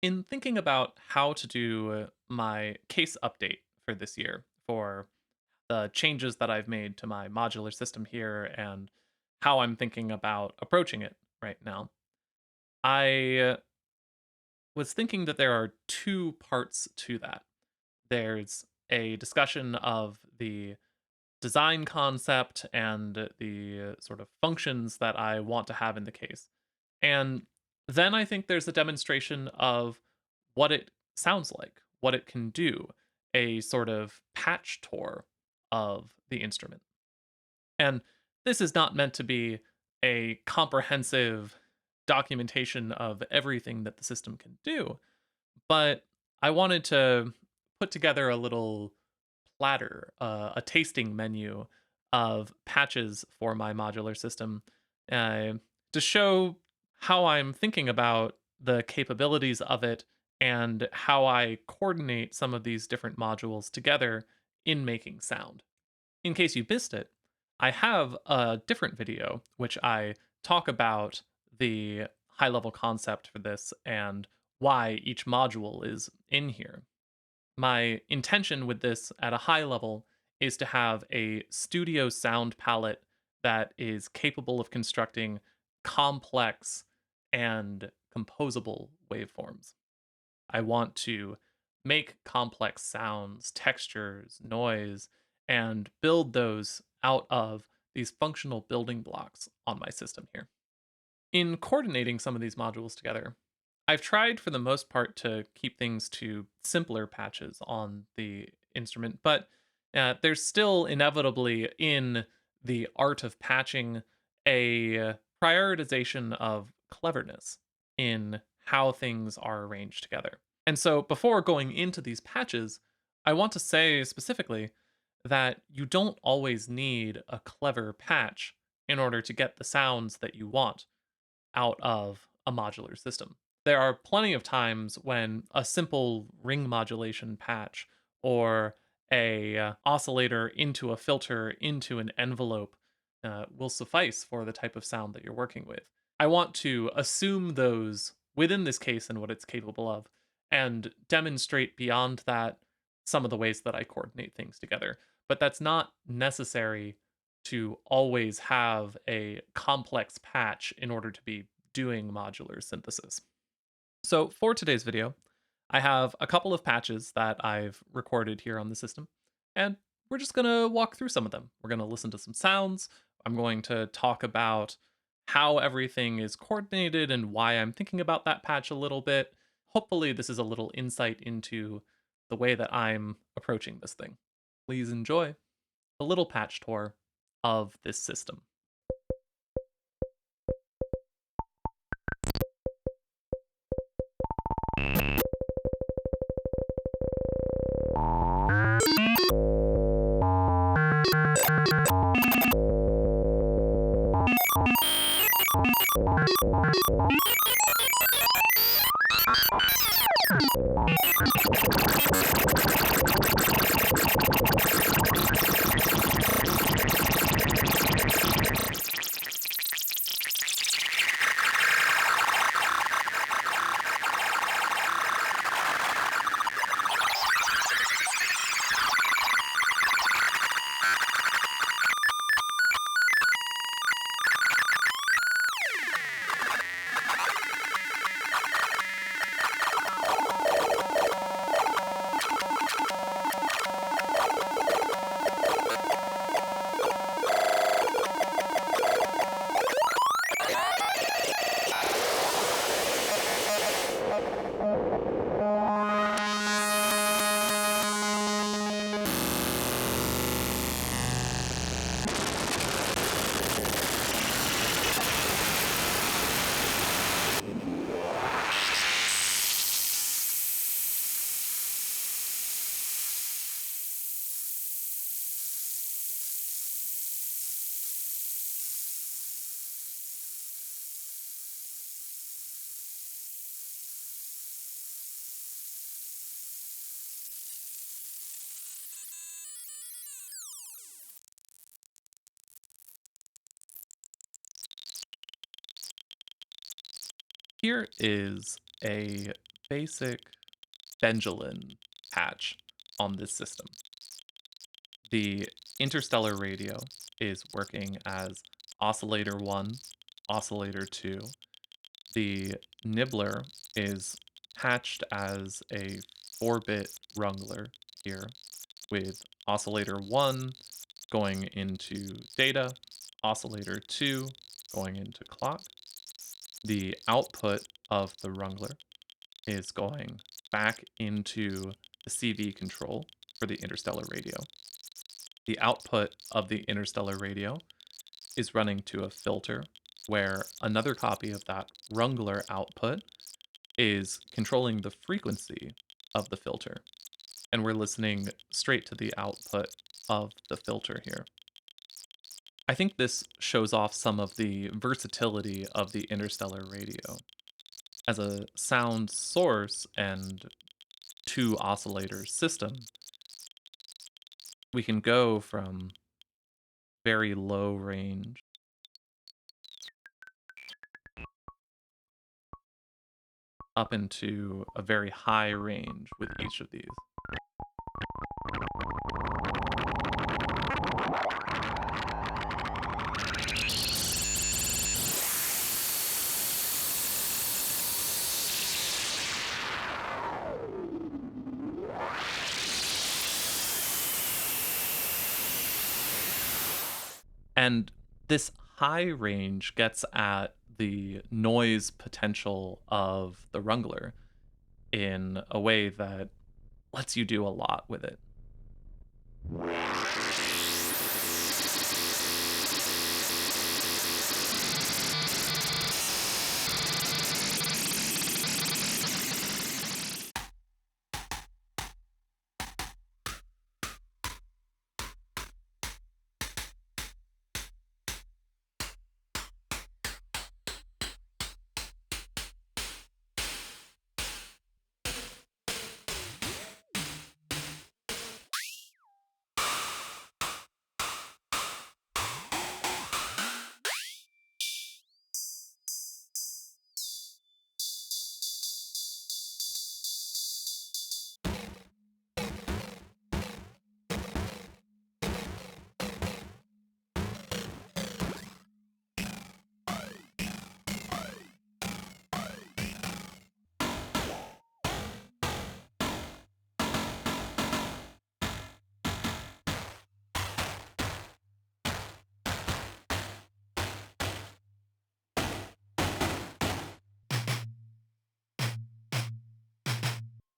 In thinking about how to do my case update for this year, for the changes that I've made to my modular system here and how I'm thinking about approaching it right now, I was thinking that there are two parts to that. There's a discussion of the design concept and the sort of functions that I want to have in the case. And then I think there's a demonstration of what it sounds like, what it can do, a sort of patch tour of the instrument. And this is not meant to be a comprehensive documentation of everything that the system can do, but I wanted to put together a little platter, a tasting menu of patches for my modular system uh, to show how I'm thinking about the capabilities of it and how I coordinate some of these different modules together in making sound. In case you missed it, I have a different video which I talk about the high level concept for this and why each module is in here. My intention with this at a high level is to have a studio sound palette that is capable of constructing complex and composable waveforms. I want to make complex sounds, textures, noise, and build those out of these functional building blocks on my system here. In coordinating some of these modules together, I've tried for the most part to keep things to simpler patches on the instrument, but there's still inevitably in the art of patching a prioritization of cleverness in how things are arranged together. And so before going into these patches, I want to say specifically that you don't always need a clever patch in order to get the sounds that you want out of a modular system. There are plenty of times when a simple ring modulation patch or a oscillator into a filter into an envelope will suffice for the type of sound that you're working with. I want to assume those within this case and what it's capable of, and demonstrate beyond that some of the ways that I coordinate things together. But that's not necessary to always have a complex patch in order to be doing modular synthesis. So for today's video, I have a couple of patches that I've recorded here on the system, and we're just going to walk through some of them. We're going to listen to some sounds. I'm going to talk about how everything is coordinated and why I'm thinking about that patch a little bit. Hopefully, this is a little insight into the way that I'm approaching this thing. Please enjoy a little patch tour of this system. Here is a basic Benjolin patch on this system. The interstellar radio is working as oscillator 1, oscillator 2. The nibbler is patched as a 4-bit rungler here, with oscillator 1 going into data, oscillator 2 going into clock. The output of the rungler is going back into the CV control for the interstellar radio. The output of the interstellar radio is running to a filter where another copy of that rungler output is controlling the frequency of the filter. And we're listening straight to the output of the filter here. I think this shows off some of the versatility of the interstellar radio. As a sound source and two oscillator system, we can go from very low range up into a very high range with each of these. And this high range gets at the noise potential of the rungler in a way that lets you do a lot with it.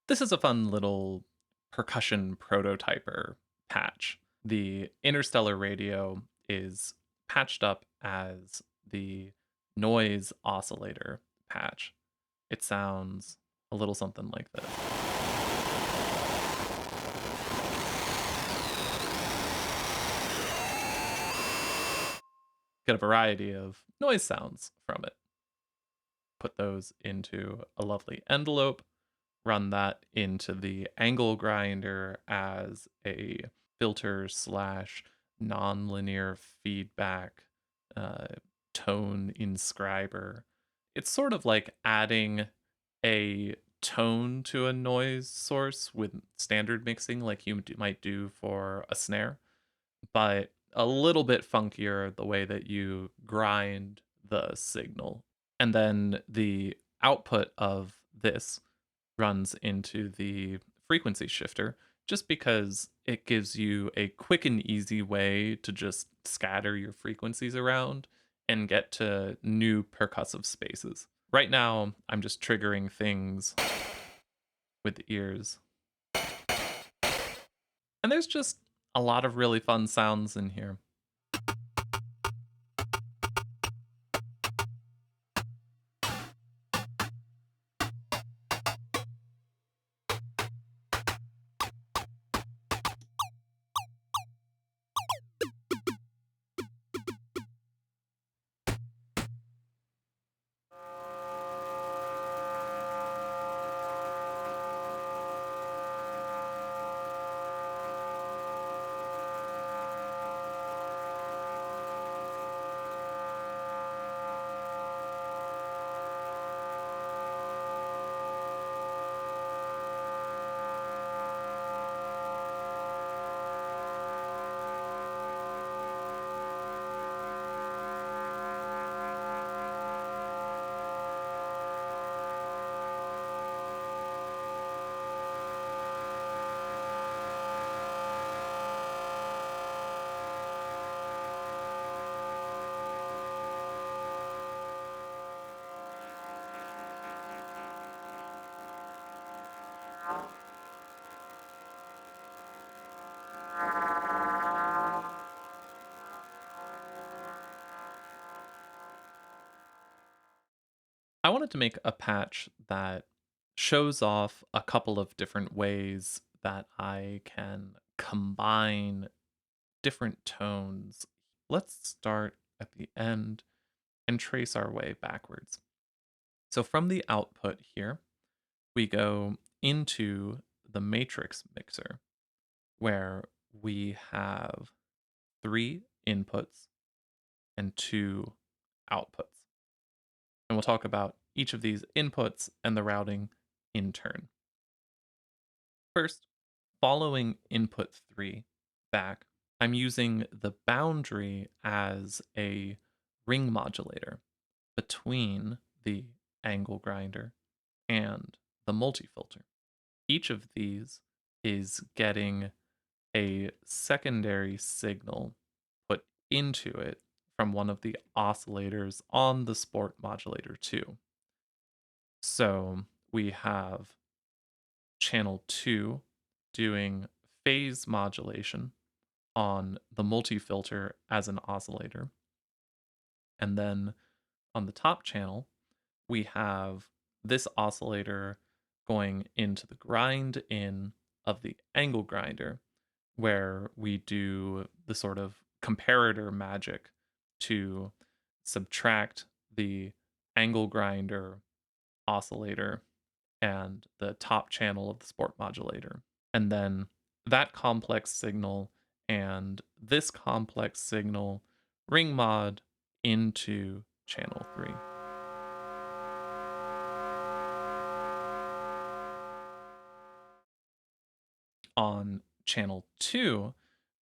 This is a fun little percussion prototyper patch. The interstellar radio is patched up as the noise oscillator patch. It sounds a little something like this. Get a variety of noise sounds from it. Put those into a lovely envelope, run that into the angle grinder as a filter slash nonlinear feedback tone inscriber. It's sort of like adding a tone to a noise source with standard mixing, like you might do for a snare, but a little bit funkier the way that you grind the signal. And then the output of this runs into the frequency shifter just because it gives you a quick and easy way to just scatter your frequencies around and get to new percussive spaces. Right now, I'm just triggering things with the ears. And there's just a lot of really fun sounds in here. I wanted to make a patch that shows off a couple of different ways that I can combine different tones. Let's start at the end and trace our way backwards. So from the output here, we go into the matrix mixer where we have three inputs and two outputs. And we'll talk about each of these inputs and the routing in turn. First, following input 3 back, I'm using the boundary as a ring modulator between the angle grinder and the multi-filter. Each of these is getting a secondary signal put into it from one of the oscillators on the Sport Modulator 2. So we have channel 2 doing phase modulation on the multi-filter as an oscillator. And then on the top channel, we have this oscillator going into the grind in of the angle grinder, where we do the sort of comparator magic to subtract the angle grinder oscillator and the top channel of the sport modulator. And then that complex signal and this complex signal ring mod into channel 3. On channel 2,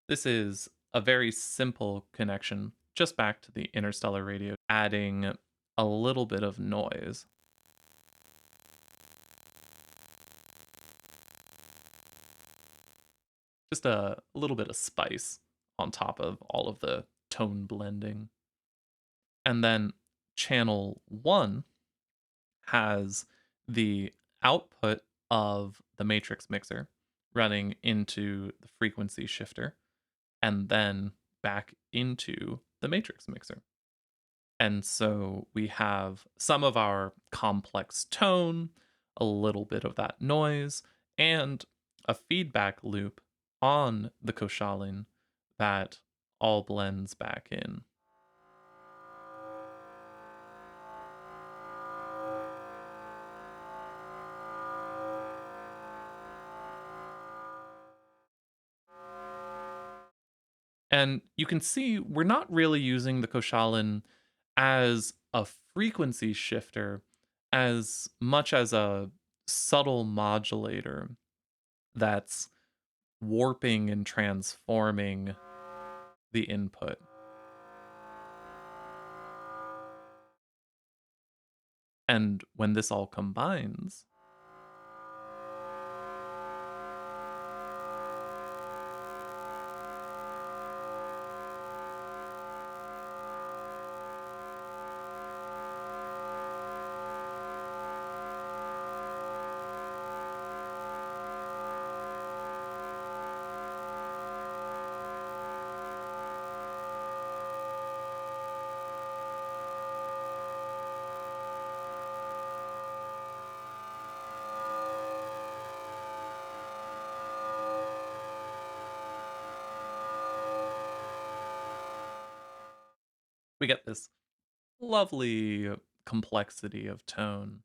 this is a very simple connection just back to the interstellar radio, adding a little bit of noise. Just a little bit of spice on top of all of the tone blending. And then channel 1 has the output of the matrix mixer running into the frequency shifter and then back into the matrix mixer. And so we have some of our complex tone, a little bit of that noise, and a feedback loop on the Koshalin that all blends back in. And you can see we're not really using the Koshalin as a frequency shifter as much as a subtle modulator that's warping and transforming the input. And when this all combines, we get this lovely complexity of tone.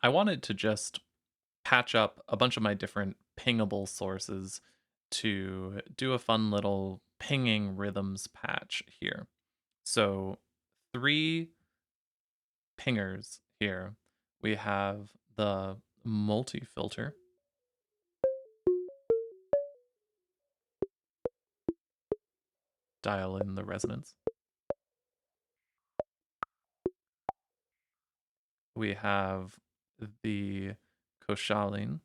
I wanted to just patch up a bunch of my different pingable sources to do a fun little pinging rhythms patch here. So, three pingers here. We have the multi filter, dial in the resonance. We have the Koshaalin.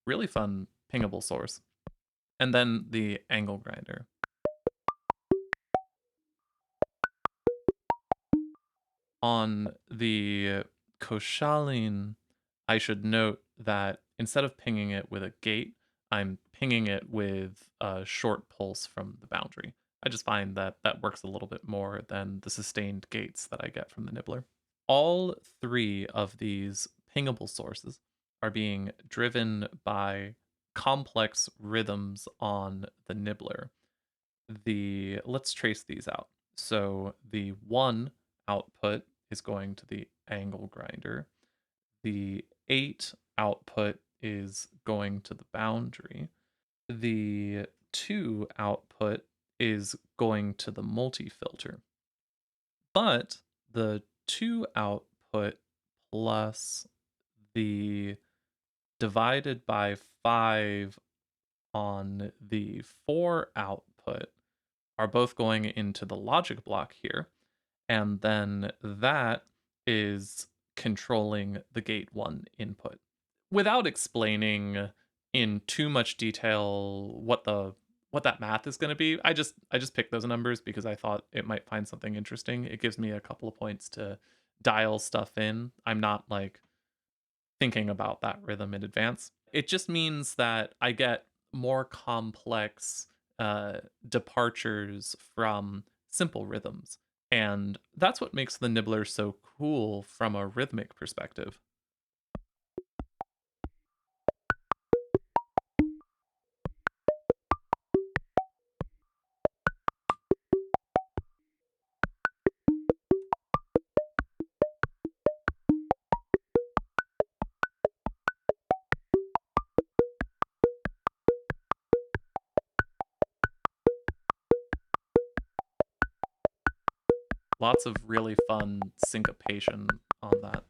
Really fun pingable source. And then the angle grinder. On the Koshaalin, I should note that instead of pinging it with a gate, I'm pinging it with a short pulse from the boundary. I just find that that works a little bit more than the sustained gates that I get from the nibbler. All three of these pingable sources are being driven by complex rhythms on the nibbler. Let's trace these out. So the one output is going to the angle grinder. The 8 output is going to the boundary. The 2 output is going to the multi-filter. But the 2 output plus the divided by 5 on the 4 output are both going into the logic block here. And then that is controlling the gate 1 input. Without explaining in too much detail what that math is going to be, I just picked those numbers because I thought it might find something interesting. It gives me a couple of points to dial stuff in. I'm not like thinking about that rhythm in advance. It just means that I get more complex departures from simple rhythms. And that's what makes the nibbler so cool from a rhythmic perspective. Lots of really fun syncopation on that.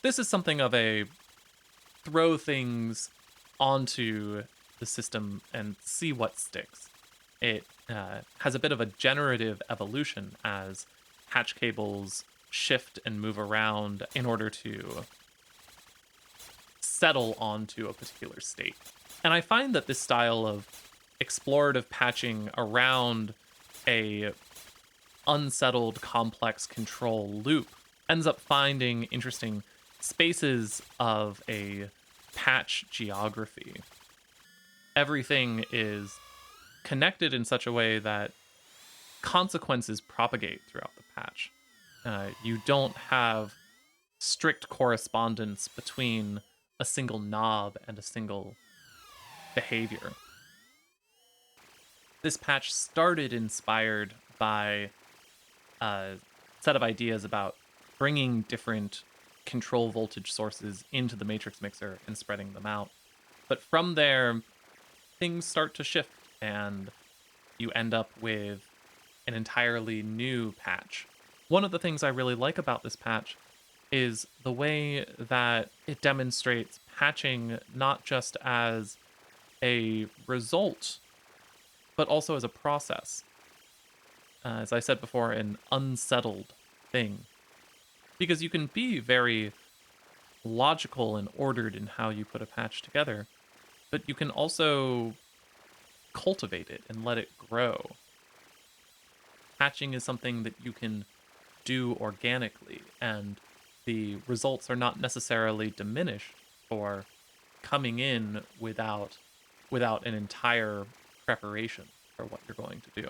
This is something of a throw things onto the system and see what sticks. It has a bit of a generative evolution as patch cables shift and move around in order to settle onto a particular state. And I find that this style of explorative patching around a unsettled complex control loop ends up finding interesting spaces of a patch geography. Everything is connected in such a way that consequences propagate throughout the patch. You don't have strict correspondence between a single knob and a single behavior. This patch started inspired by a set of ideas about bringing different control voltage sources into the matrix mixer and spreading them out. But from there, things start to shift and you end up with an entirely new patch One of the things I really like about this patch is the way that it demonstrates patching not just as a result, but also as a process. As I said before, an unsettled thing. Because you can be very logical and ordered in how you put a patch together, but you can also cultivate it and let it grow. Patching is something that you can do organically, and the results are not necessarily diminished for coming in without an entire preparation for what you're going to do.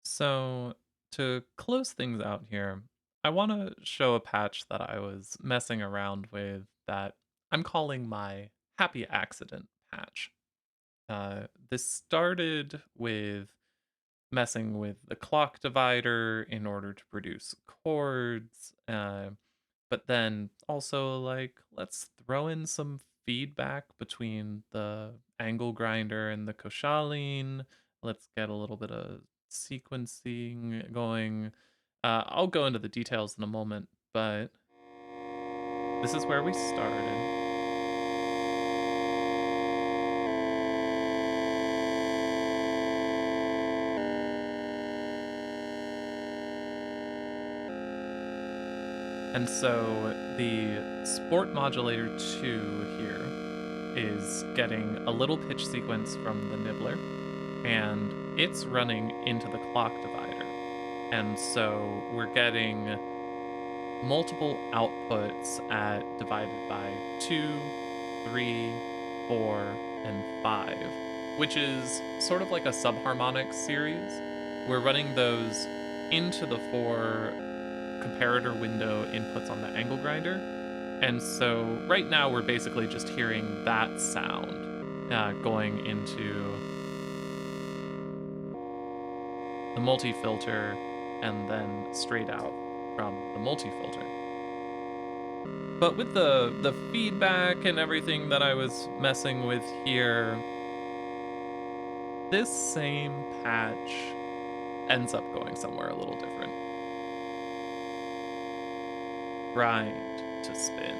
So, to close things out here, I want to show a patch that I was messing around with that I'm calling my happy accident patch. This started with messing with the clock divider in order to produce chords, but then also like let's throw in some feedback between the angle grinder and the Koshaalin. Let's get a little bit of sequencing going. I'll go into the details in a moment, but this is where we started. And so the Sport Modulator 2 here is getting a little pitch sequence from the nibbler, and it's running into the clock divider. And so we're getting multiple outputs at divided by 2, 3, 4, and 5, which is sort of like a subharmonic series. We're running those into the 4 comparator window inputs on the angle grinder. And so right now we're basically just hearing that sound going into the multi-filter and then straight out from the multi-filter. But with the feedback and everything that I was messing with here, this same patch ends up going somewhere a little different. Grind to spin.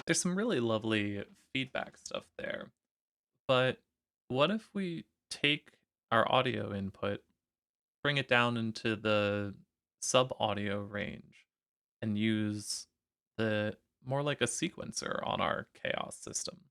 There's some really lovely feedback stuff there. But what if we take our audio input, bring it down into the sub audio range, and use the more like a sequencer on our chaos system?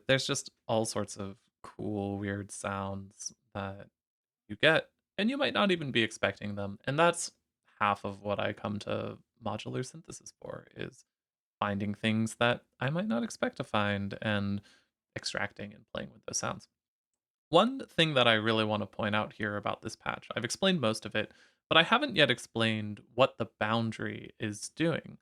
There's just all sorts of cool, weird sounds that you get, and you might not even be expecting them. And that's half of what I come to modular synthesis for is finding things that I might not expect to find and extracting and playing with those sounds. One thing that I really want to point out here about this patch, I've explained most of it, but I haven't yet explained what the boundary is doing.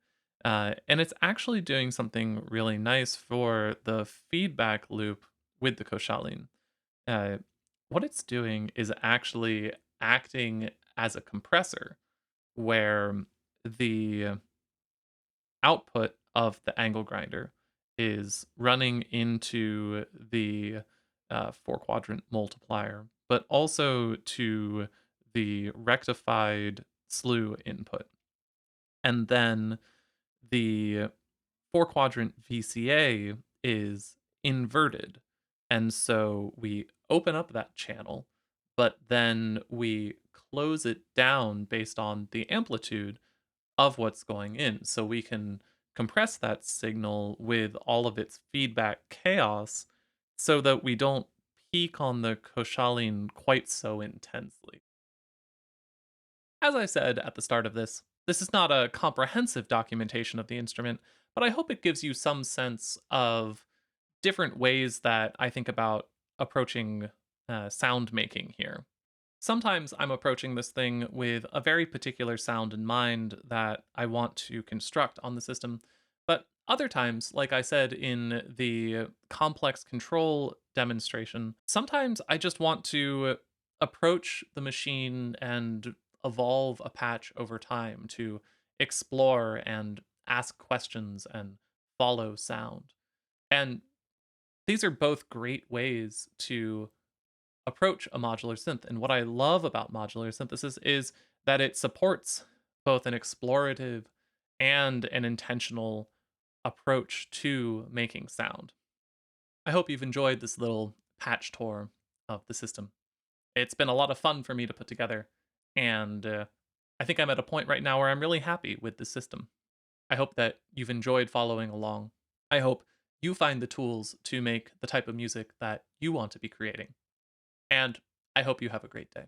And it's actually doing something really nice for the feedback loop with the Koshalin. Uh, what it's doing is actually acting as a compressor where the output of the angle grinder is running into the four quadrant multiplier, but also to the rectified slew input. And then the four quadrant VCA is inverted. And so we open up that channel, but then we close it down based on the amplitude of what's going in. So we can compress that signal with all of its feedback chaos so that we don't peak on the Koshalin quite so intensely. As I said at the start of this is not a comprehensive documentation of the instrument, but I hope it gives you some sense of different ways that I think about approaching sound making here. Sometimes I'm approaching this thing with a very particular sound in mind that I want to construct on the system. But other times, like I said in the complex control demonstration, sometimes I just want to approach the machine and evolve a patch over time to explore and ask questions and follow sound. And these are both great ways to approach a modular synth. And what I love about modular synthesis is that it supports both an explorative and an intentional approach to making sound. I hope you've enjoyed this little patch tour of the system. It's been a lot of fun for me to put together, and I think I'm at a point right now where I'm really happy with the system. I hope that you've enjoyed following along. I hope you find the tools to make the type of music that you want to be creating. And I hope you have a great day.